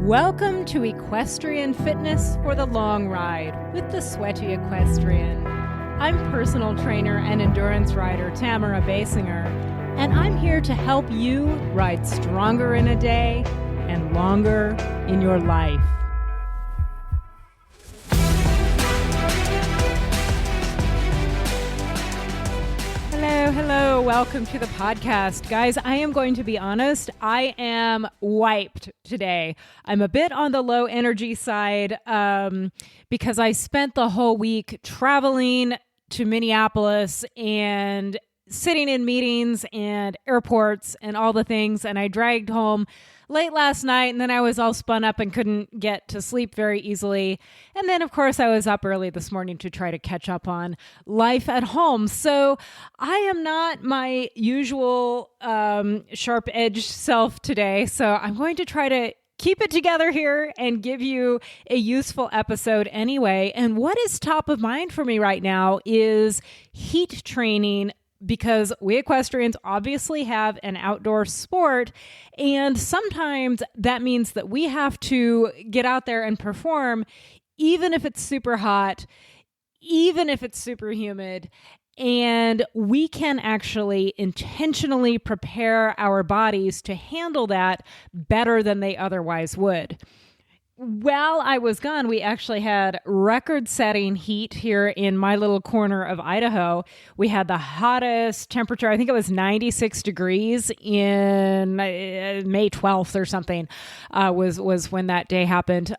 Welcome to Equestrian Fitness for the long ride with the Sweaty Equestrian. I'm personal trainer and endurance rider Tamara Baysinger, and I'm here to help you ride stronger in a day and longer in your life. Hello, welcome to the podcast. Guys, I am going to be honest, I am wiped today. I'm a bit on the low energy side because I spent the whole week traveling to Minneapolis and sitting in meetings and airports and all the things, and I dragged home late last night, and then I was all spun up and couldn't get to sleep very easily. And then, of course, I was up early this morning to try to catch up on life at home. So I am not my usual sharp-edged self today, so I'm going to try to keep it together here and give you a useful episode anyway. And what is top of mind for me right now is heat training, because we equestrians obviously have an outdoor sport, and sometimes that means that we have to get out there and perform, even if it's super hot, even if it's super humid, and we can actually intentionally prepare our bodies to handle that better than they otherwise would. While I was gone, we actually had record-setting heat here in my little corner of Idaho. We had the hottest temperature, I think it was 96 degrees in May 12th or something, was when that day happened.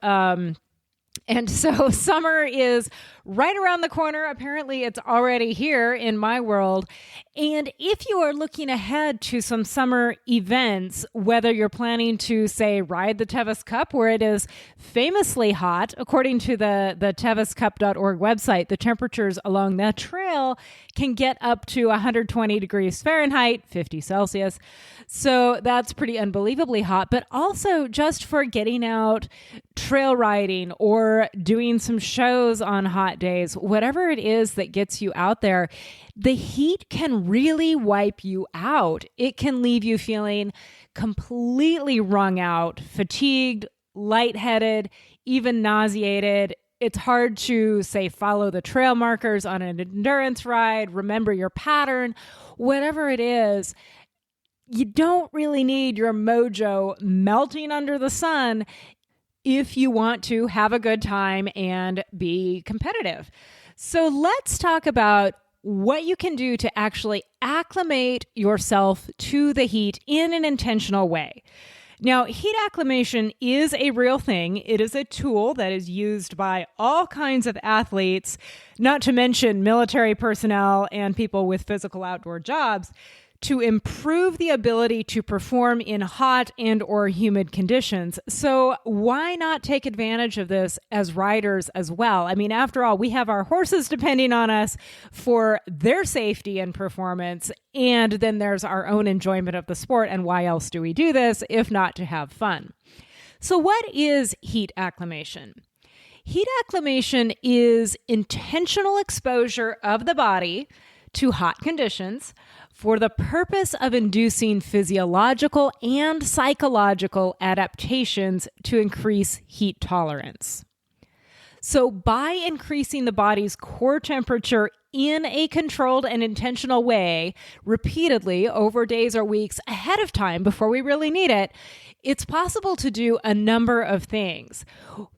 And so summer is right around the corner. Apparently, it's already here in my world. And if you are looking ahead to some summer events, whether you're planning to, say, ride the Tevis Cup, where it is famously hot, according to the teviscup.org website, the temperatures along that trail can get up to 120 degrees Fahrenheit, 50 Celsius. So that's pretty unbelievably hot. But also just for getting out trail riding or doing some shows on hot days, whatever it is that gets you out there, the heat can really wipe you out. It can leave you feeling completely wrung out, fatigued, lightheaded, even nauseated. It's hard to, say, follow the trail markers on an endurance ride, remember your pattern, whatever it is. You don't really need your mojo melting under the sun if you want to have a good time and be competitive. So let's talk about what you can do to actually acclimate yourself to the heat in an intentional way. Now, heat acclimation is a real thing. It is a tool that is used by all kinds of athletes, not to mention military personnel and people with physical outdoor jobs, to improve the ability to perform in hot and or humid conditions. So why not take advantage of this as riders as well? I mean, after all, we have our horses depending on us for their safety and performance, and then there's our own enjoyment of the sport. And why else do we do this if not to have fun? So what is heat acclimation? Heat acclimation is intentional exposure of the body to hot conditions for the purpose of inducing physiological and psychological adaptations to increase heat tolerance. So by increasing the body's core temperature in a controlled and intentional way, repeatedly over days or weeks ahead of time before we really need it, it's possible to do a number of things.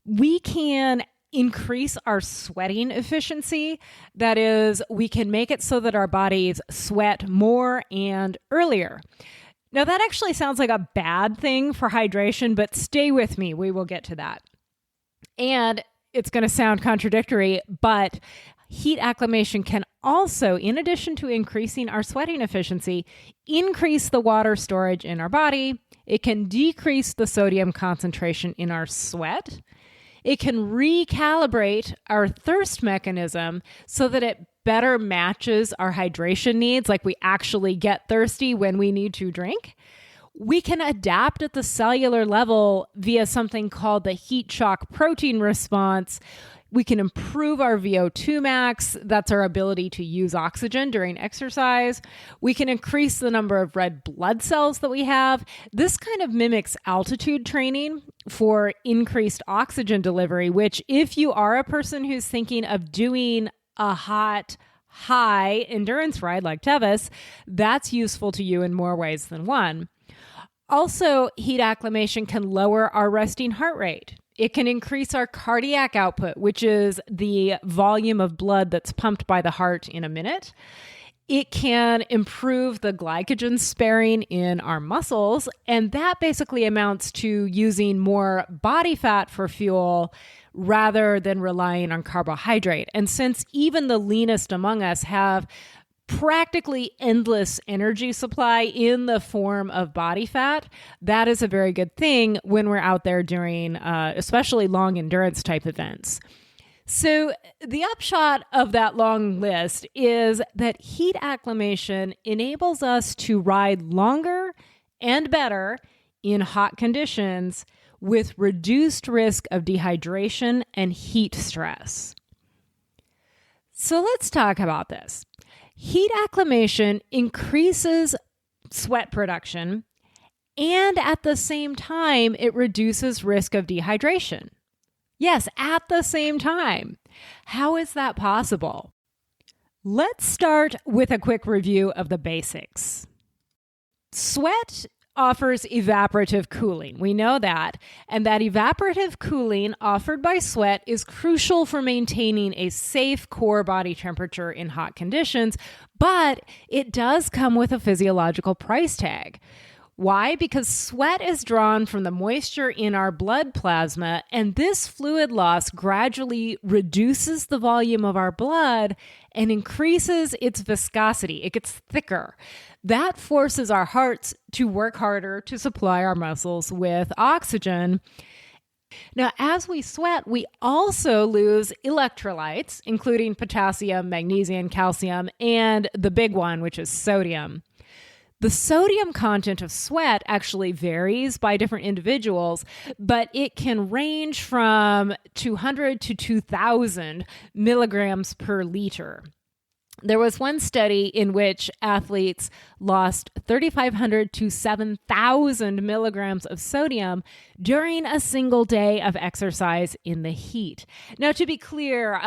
We can increase our sweating efficiency. That is, we can make it so that our bodies sweat more and earlier. Now, that actually sounds like a bad thing for hydration, but stay with me. We will get to that. And it's going to sound contradictory, but heat acclimation can also, in addition to increasing our sweating efficiency, increase the water storage in our body. It can decrease the sodium concentration in our sweat. It can recalibrate our thirst mechanism so that it better matches our hydration needs, like we actually get thirsty when we need to drink. We can adapt at the cellular level via something called the heat shock protein response, We can improve our VO2 max. That's our ability to use oxygen during exercise. We can increase the number of red blood cells that we have. This kind of mimics altitude training for increased oxygen delivery, which if you are a person who's thinking of doing a high endurance ride like Tevis, that's useful to you in more ways than one. Also, heat acclimation can lower our resting heart rate. It can increase our cardiac output, which is the volume of blood that's pumped by the heart in a minute. It can improve the glycogen sparing in our muscles, and that basically amounts to using more body fat for fuel rather than relying on carbohydrate. And since even the leanest among us have practically endless energy supply in the form of body fat, that is a very good thing when we're out there doing especially long endurance type events. So the upshot of that long list is that heat acclimation enables us to ride longer and better in hot conditions with reduced risk of dehydration and heat stress. So let's talk about this. Heat acclimation increases sweat production, and at the same time, it reduces risk of dehydration. Yes, at the same time. How is that possible? Let's start with a quick review of the basics. Sweat offers evaporative cooling. We know that. And that evaporative cooling offered by sweat is crucial for maintaining a safe core body temperature in hot conditions, but it does come with a physiological price tag. Why? Because sweat is drawn from the moisture in our blood plasma, and this fluid loss gradually reduces the volume of our blood and increases its viscosity. It gets thicker. That forces our hearts to work harder to supply our muscles with oxygen. Now, as we sweat, we also lose electrolytes, including potassium, magnesium, calcium, and the big one, which is sodium. The sodium content of sweat actually varies by different individuals, but it can range from 200 to 2,000 milligrams per liter. There was one study in which athletes lost 3,500 to 7,000 milligrams of sodium during a single day of exercise in the heat. Now, to be clear,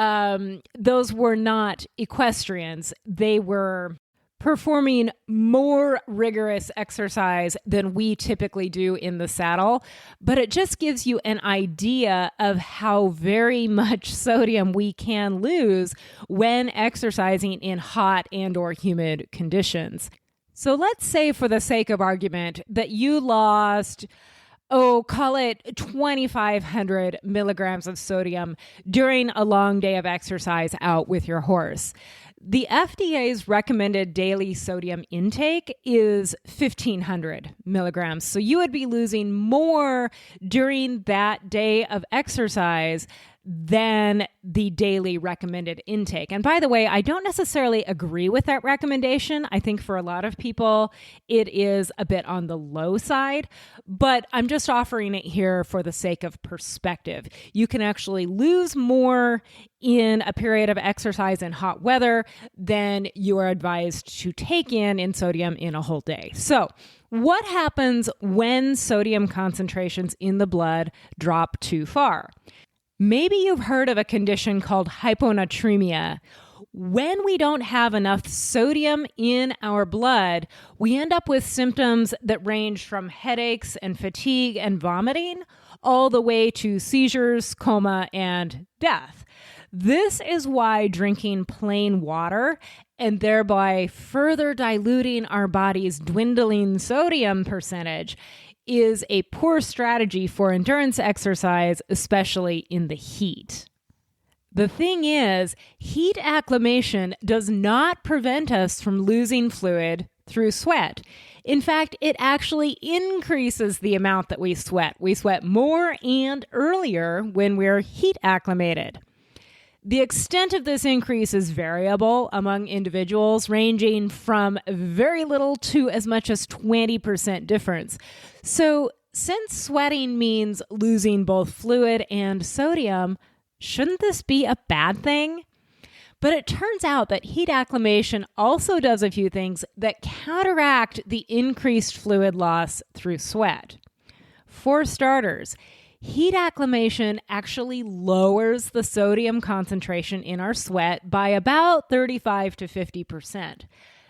those were not equestrians. They were performing more rigorous exercise than we typically do in the saddle, but it just gives you an idea of how very much sodium we can lose when exercising in hot and or humid conditions. So let's say, for the sake of argument, that you lost, call it 2,500 milligrams of sodium during a long day of exercise out with your horse. The FDA's recommended daily sodium intake is 1,500 milligrams. So you would be losing more during that day of exercise than the daily recommended intake. And by the way, I don't necessarily agree with that recommendation. I think for a lot of people, it is a bit on the low side, but I'm just offering it here for the sake of perspective. You can actually lose more in a period of exercise in hot weather than you are advised to take in sodium in a whole day. So what happens when sodium concentrations in the blood drop too far? Maybe you've heard of a condition called hyponatremia. When we don't have enough sodium in our blood, we end up with symptoms that range from headaches and fatigue and vomiting all the way to seizures, coma, and death. This is why drinking plain water and thereby further diluting our body's dwindling sodium percentage is a poor strategy for endurance exercise, especially in the heat. The thing is, heat acclimation does not prevent us from losing fluid through sweat. In fact, it actually increases the amount that we sweat. We sweat more and earlier when we're heat acclimated. The extent of this increase is variable among individuals, ranging from very little to as much as 20% difference. So, since sweating means losing both fluid and sodium, Shouldn't this be a bad thing? But it turns out that heat acclimation also does a few things that counteract the increased fluid loss through sweat. For starters, heat acclimation actually lowers the sodium concentration in our sweat by about 35 to 50%.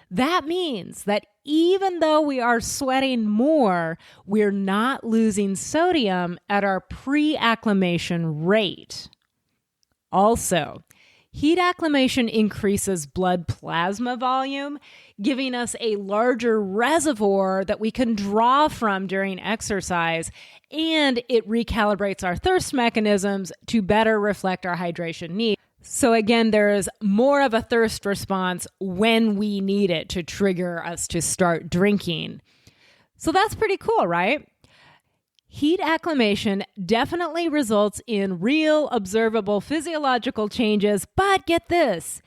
That means that even though we are sweating more, we're not losing sodium at our pre-acclimation rate. Also, heat acclimation increases blood plasma volume, giving us a larger reservoir that we can draw from during exercise, and it recalibrates our thirst mechanisms to better reflect our hydration needs. So again, there is more of a thirst response when we need it to trigger us to start drinking. So that's pretty cool, right? Heat acclimation definitely results in real observable physiological changes, but get this,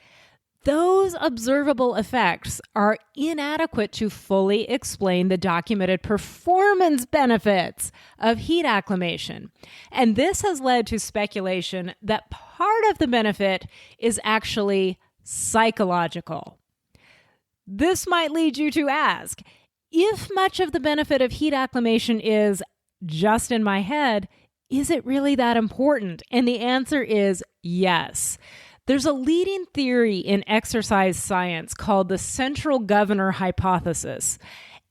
those observable effects are inadequate to fully explain the documented performance benefits of heat acclimation. And this has led to speculation that part of the benefit is actually psychological. This might lead you to ask, if much of the benefit of heat acclimation is just in my head, is it really that important? And the answer is yes. There's a leading theory in exercise science called the central governor hypothesis.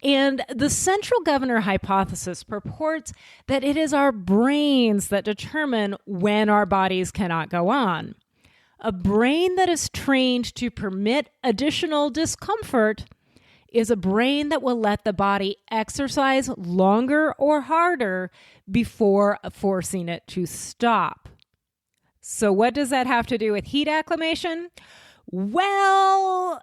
And the central governor hypothesis purports that it is our brains that determine when our bodies cannot go on. A brain that is trained to permit additional discomfort is a brain that will let the body exercise longer or harder before forcing it to stop. So what does that have to do with heat acclimation? Well,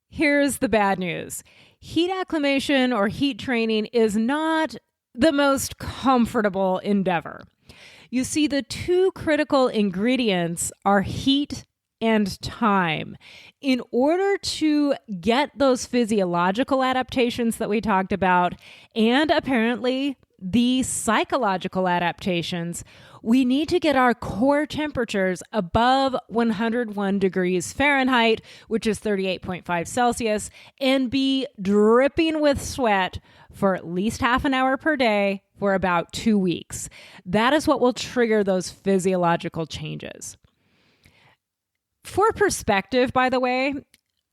here's the bad news. Heat acclimation or heat training is not the most comfortable endeavor. You see, the two critical ingredients are heat and time. In order to get those physiological adaptations that we talked about, and apparently the psychological adaptations, we need to get our core temperatures above 101 degrees Fahrenheit, which is 38.5 Celsius, and be dripping with sweat for at least half an hour per day for about 2 weeks. That is what will trigger those physiological changes. For perspective, by the way,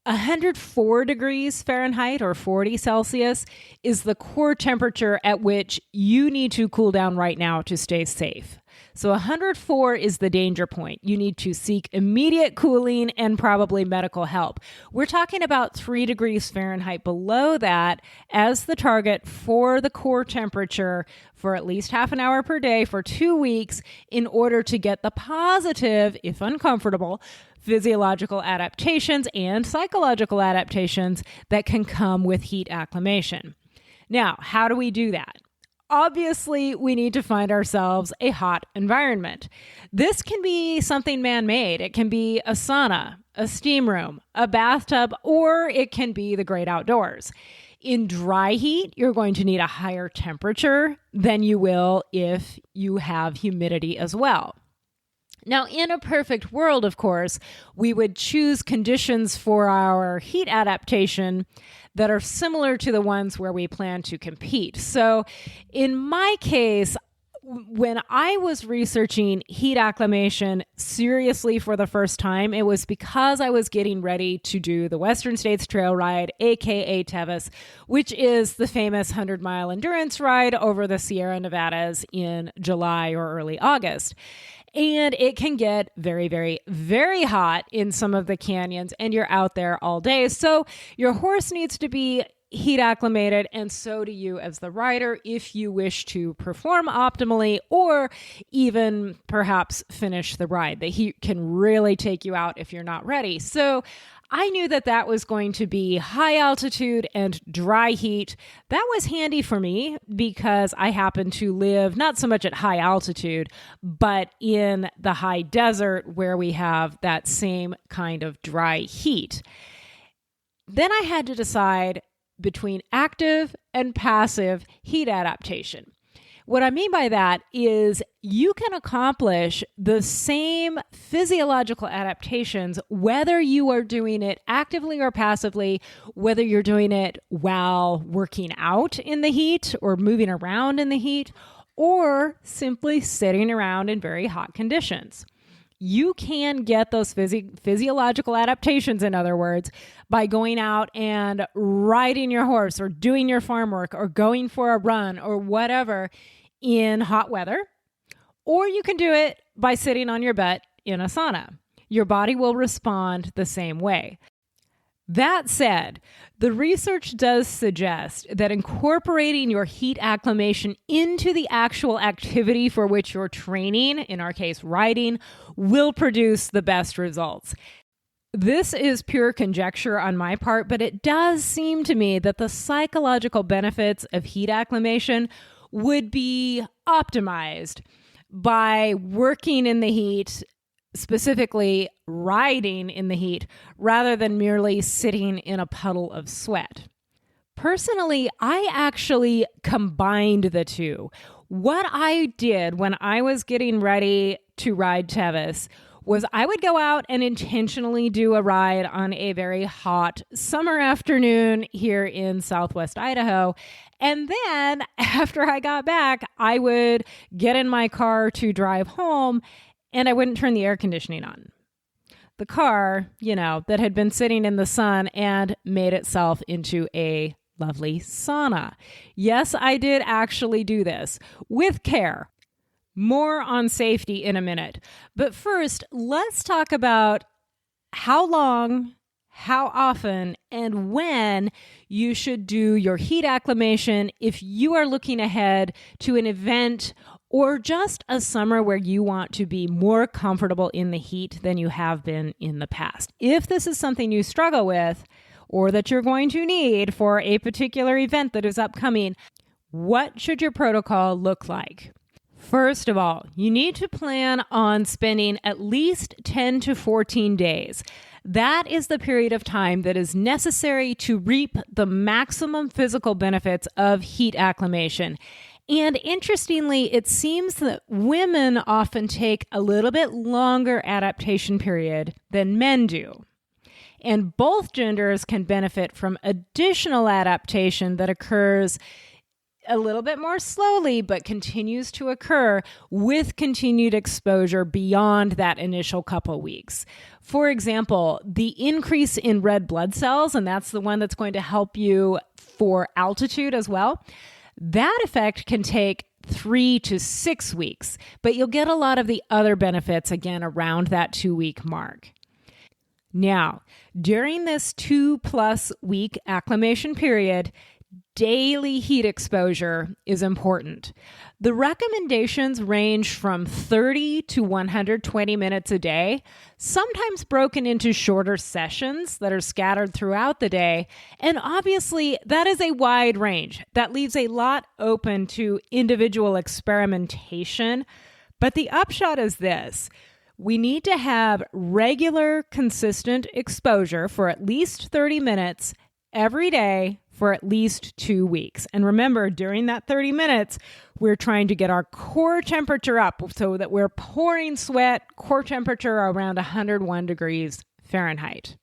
104 degrees Fahrenheit or 40 Celsius is the core temperature at which you need to cool down right now to stay safe. So 104 is the danger point. You need to seek immediate cooling and probably medical help. We're talking about 3 degrees Fahrenheit below that as the target for the core temperature for at least half an hour per day for 2 weeks in order to get the positive, if uncomfortable, physiological adaptations and psychological adaptations that can come with heat acclimation. Now, how do we do that? Obviously, we need to find ourselves a hot environment. This can be something man-made. It can be a sauna, a steam room, a bathtub, or it can be the great outdoors. In dry heat, you're going to need a higher temperature than you will if you have humidity as well. Now, in a perfect world, of course, we would choose conditions for our heat adaptation that are similar to the ones where we plan to compete. So in my case, when I was researching heat acclimation seriously for the first time, it was because I was getting ready to do the Western States Trail Ride, aka Tevis, which is the famous 100-mile endurance ride over the Sierra Nevadas in July or early August. And it can get very, very, very hot in some of the canyons, and you're out there all day. So your horse needs to be heat acclimated, and so do you as the rider if you wish to perform optimally or even perhaps finish the ride. The heat can really take you out if you're not ready. So I knew that that was going to be high altitude and dry heat. That was handy for me because I happen to live not so much at high altitude, but in the high desert where we have that same kind of dry heat. Then I had to decide between active and passive heat adaptation. What I mean by that is you can accomplish the same physiological adaptations whether you are doing it actively or passively, whether you're doing it while working out in the heat or moving around in the heat, or simply sitting around in very hot conditions. You can get those physiological adaptations, in other words, by going out and riding your horse or doing your farm work or going for a run or whatever in hot weather. Or you can do it by sitting on your butt in a sauna. Your body will respond the same way. That said, the research does suggest that incorporating your heat acclimation into the actual activity for which you're training, in our case riding, will produce the best results. This is pure conjecture on my part, but it does seem to me that the psychological benefits of heat acclimation would be optimized by working in the heat, specifically riding in the heat, rather than merely sitting in a puddle of sweat. Personally, I actually combined the two. What I did when I was getting ready to ride Tevis was I would go out and intentionally do a ride on a very hot summer afternoon here in Southwest Idaho. And then after I got back, I would get in my car to drive home, and I wouldn't turn the air conditioning on. The car, that had been sitting in the sun and made itself into a lovely sauna. Yes, I did actually do this with care. More on safety in a minute. But first, let's talk about how long, how often, and when you should do your heat acclimation if you are looking ahead to an event or just a summer where you want to be more comfortable in the heat than you have been in the past. If this is something you struggle with or that you're going to need for a particular event that is upcoming, what should your protocol look like? First of all, you need to plan on spending at least 10 to 14 days. That is the period of time that is necessary to reap the maximum physical benefits of heat acclimation. And interestingly, it seems that women often take a little bit longer adaptation period than men do. And both genders can benefit from additional adaptation that occurs a little bit more slowly, but continues to occur with continued exposure beyond that initial couple weeks. For example, the increase in red blood cells, and that's the one that's going to help you for altitude as well, that effect can take 3 to 6 weeks, but you'll get a lot of the other benefits again around that 2-week mark. Now, during this 2+ week acclimation period, daily heat exposure is important. The recommendations range from 30 to 120 minutes a day, sometimes broken into shorter sessions that are scattered throughout the day. And obviously, that is a wide range. That leaves a lot open to individual experimentation. But the upshot is this. We need to have regular, consistent exposure for at least 30 minutes every day for at least 2 weeks. And remember, during that 30 minutes, we're trying to get our core temperature up so that we're pouring sweat, core temperature around 101 degrees Fahrenheit.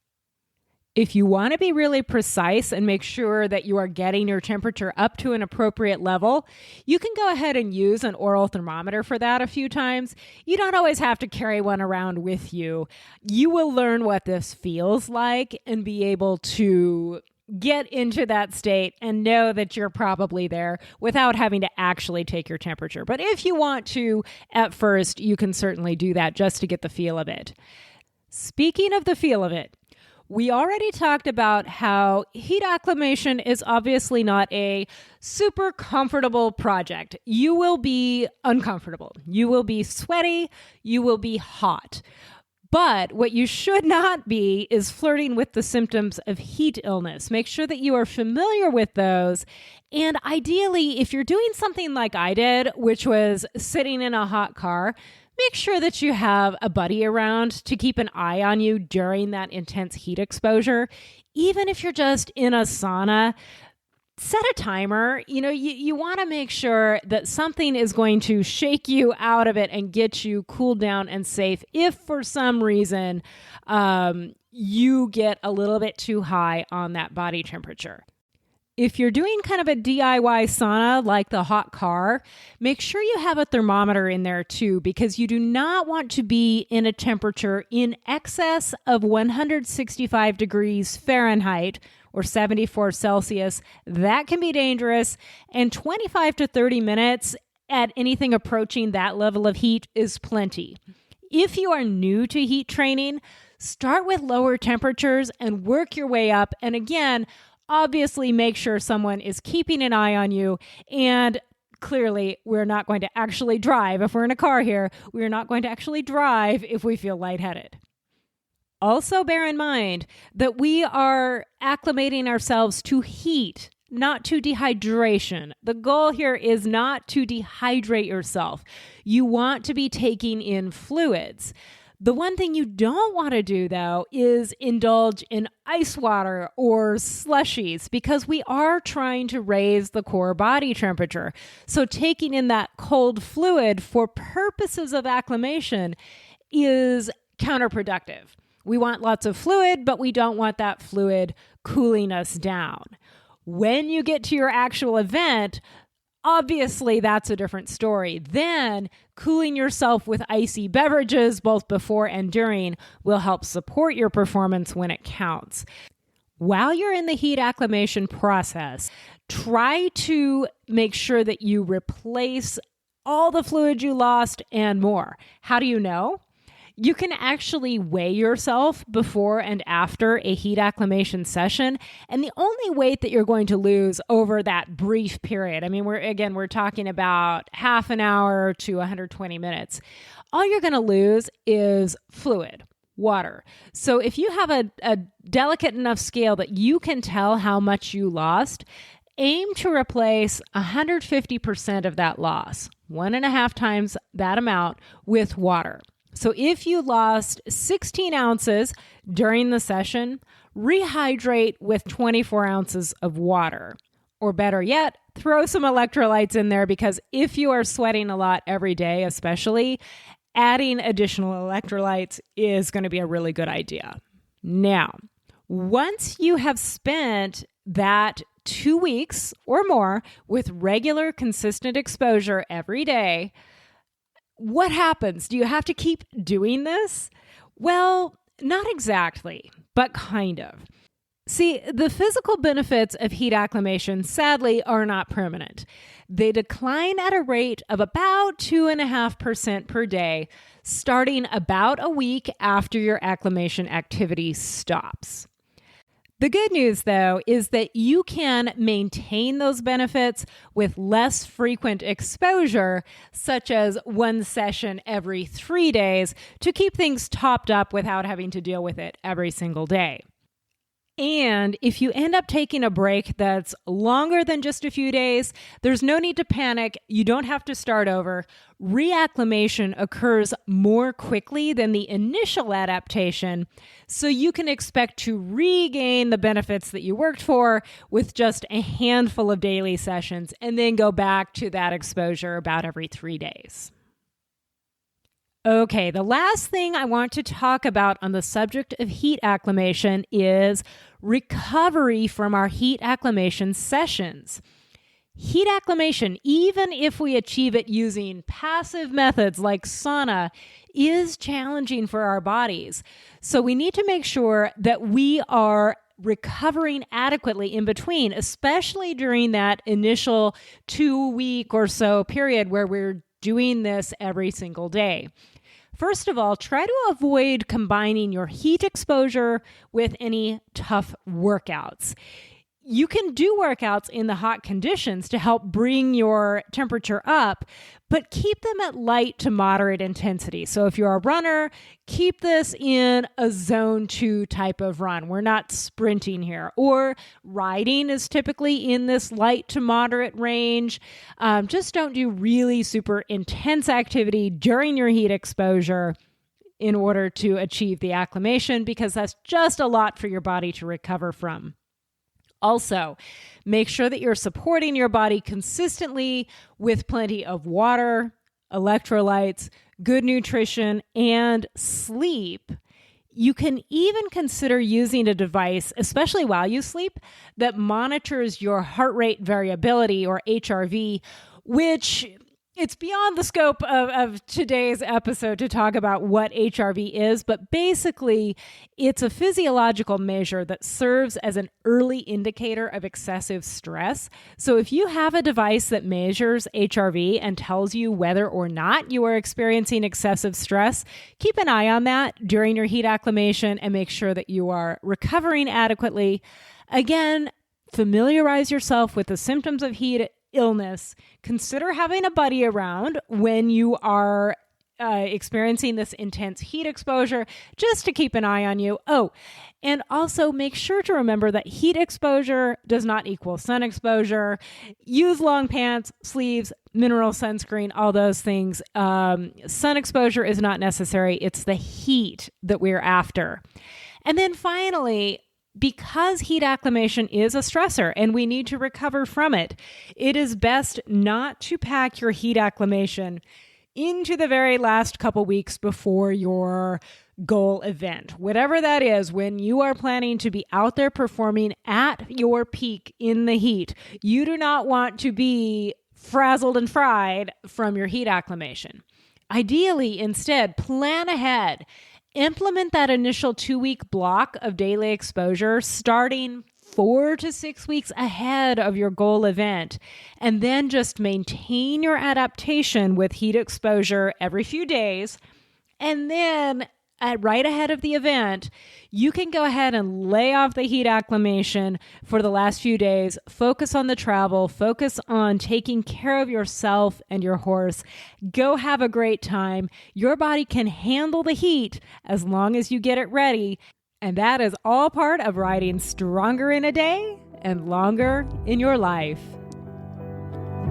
If you want to be really precise and make sure that you are getting your temperature up to an appropriate level, you can go ahead and use an oral thermometer for that a few times. You don't always have to carry one around with you. You will learn what this feels like and be able to get into that state and know that you're probably there without having to actually take your temperature. But if you want to at first, you can certainly do that just to get the feel of it. Speaking of the feel of it, we already talked about how heat acclimation is obviously not a super comfortable project. You will be uncomfortable. You will be sweaty. You will be hot. But what you should not be is flirting with the symptoms of heat illness. Make sure that you are familiar with those. And ideally, if you're doing something like I did, which was sitting in a hot car, make sure that you have a buddy around to keep an eye on you during that intense heat exposure. Even if you're just in a sauna, set a timer. You want to make sure that something is going to shake you out of it and get you cooled down and safe if for some reason you get a little bit too high on that body temperature. If you're doing kind of a DIY sauna like the hot car, make sure you have a thermometer in there too, because you do not want to be in a temperature in excess of 165 degrees Fahrenheit or 74 Celsius. That can be dangerous, and 25 to 30 minutes at anything approaching that level of heat is plenty. If you are new to heat training, start with lower temperatures and work your way up. And again, obviously make sure someone is keeping an eye on you. And clearly, we're not going to actually drive. If we're in a car here, we're not going to actually drive if we feel lightheaded. Also, bear in mind that we are acclimating ourselves to heat, not to dehydration. The goal here is not to dehydrate yourself. You want to be taking in fluids. The one thing you don't want to do, though, is indulge in ice water or slushies, because we are trying to raise the core body temperature. So taking in that cold fluid for purposes of acclimation is counterproductive. We want lots of fluid, but we don't want that fluid cooling us down. When you get to your actual event, obviously, that's a different story. Then cooling yourself with icy beverages both before and during will help support your performance when it counts. While you're in the heat acclimation process, try to make sure that you replace all the fluid you lost and more. How do you know? You can actually weigh yourself before and after a heat acclimation session, and the only weight that you're going to lose over that brief period, we're talking about half an hour to 120 minutes. All you're going to lose is fluid, water. So if you have a delicate enough scale that you can tell how much you lost, aim to replace 150% of that loss, 1.5 times that amount, with water. So if you lost 16 ounces during the session, rehydrate with 24 ounces of water. Or better yet, throw some electrolytes in there, because if you are sweating a lot every day, especially, adding additional electrolytes is going to be a really good idea. Now, once you have spent that 2 weeks or more with regular, consistent exposure every day, what happens? Do you have to keep doing this? Well, not exactly, but kind of. See, the physical benefits of heat acclimation, sadly, are not permanent. They decline at a rate of about 2.5% per day, starting about a week after your acclimation activity stops. The good news, though, is that you can maintain those benefits with less frequent exposure, such as one session every 3 days, to keep things topped up without having to deal with it every single day. And if you end up taking a break that's longer than just a few days, there's no need to panic. You don't have to start over. Reacclimation occurs more quickly than the initial adaptation, so you can expect to regain the benefits that you worked for with just a handful of daily sessions, and then go back to that exposure about every 3 days. Okay, the last thing I want to talk about on the subject of heat acclimation is recovery from our heat acclimation sessions. Heat acclimation, even if we achieve it using passive methods like sauna, is challenging for our bodies. So we need to make sure that we are recovering adequately in between, especially during that initial 2-week or so period where we're doing this every single day. First of all, try to avoid combining your heat exposure with any tough workouts. You can do workouts in the hot conditions to help bring your temperature up, but keep them at light to moderate intensity. So if you're a runner, keep this in a zone 2 type of run. We're not sprinting here. Or riding is typically in this light to moderate range. Just don't do really super intense activity during your heat exposure in order to achieve the acclimation, because that's just a lot for your body to recover from. Also, make sure that you're supporting your body consistently with plenty of water, electrolytes, good nutrition, and sleep. You can even consider using a device, especially while you sleep, that monitors your heart rate variability, or HRV, which it's beyond the scope of today's episode to talk about what HRV is, but basically it's a physiological measure that serves as an early indicator of excessive stress. So if you have a device that measures HRV and tells you whether or not you are experiencing excessive stress, keep an eye on that during your heat acclimation and make sure that you are recovering adequately. Again, familiarize yourself with the symptoms of heat illness. Consider having a buddy around when you are experiencing this intense heat exposure, just to keep an eye on you. Oh, and also make sure to remember that heat exposure does not equal sun exposure. Use long pants, sleeves, mineral sunscreen, all those things. Sun exposure is not necessary. It's the heat that we're after. And then finally, because heat acclimation is a stressor and we need to recover from it, it is best not to pack your heat acclimation into the very last couple weeks before your goal event. Whatever that is, when you are planning to be out there performing at your peak in the heat, you do not want to be frazzled and fried from your heat acclimation. Ideally, instead, plan ahead. Implement that initial 2-week block of daily exposure starting 4 to 6 weeks ahead of your goal event, and then just maintain your adaptation with heat exposure every few days. And then right ahead of the event, you can go ahead and lay off the heat acclimation for the last few days. Focus on the travel, focus on taking care of yourself and your horse. Go have a great time. Your body can handle the heat as long as you get it ready. And that is all part of riding stronger in a day and longer in your life.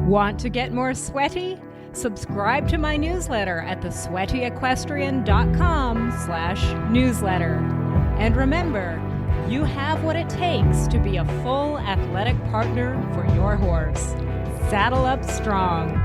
Want to get more sweaty? Subscribe to my newsletter at thesweatyequestrian.com/newsletter. And remember, you have what it takes to be a full athletic partner for your horse. Saddle up strong.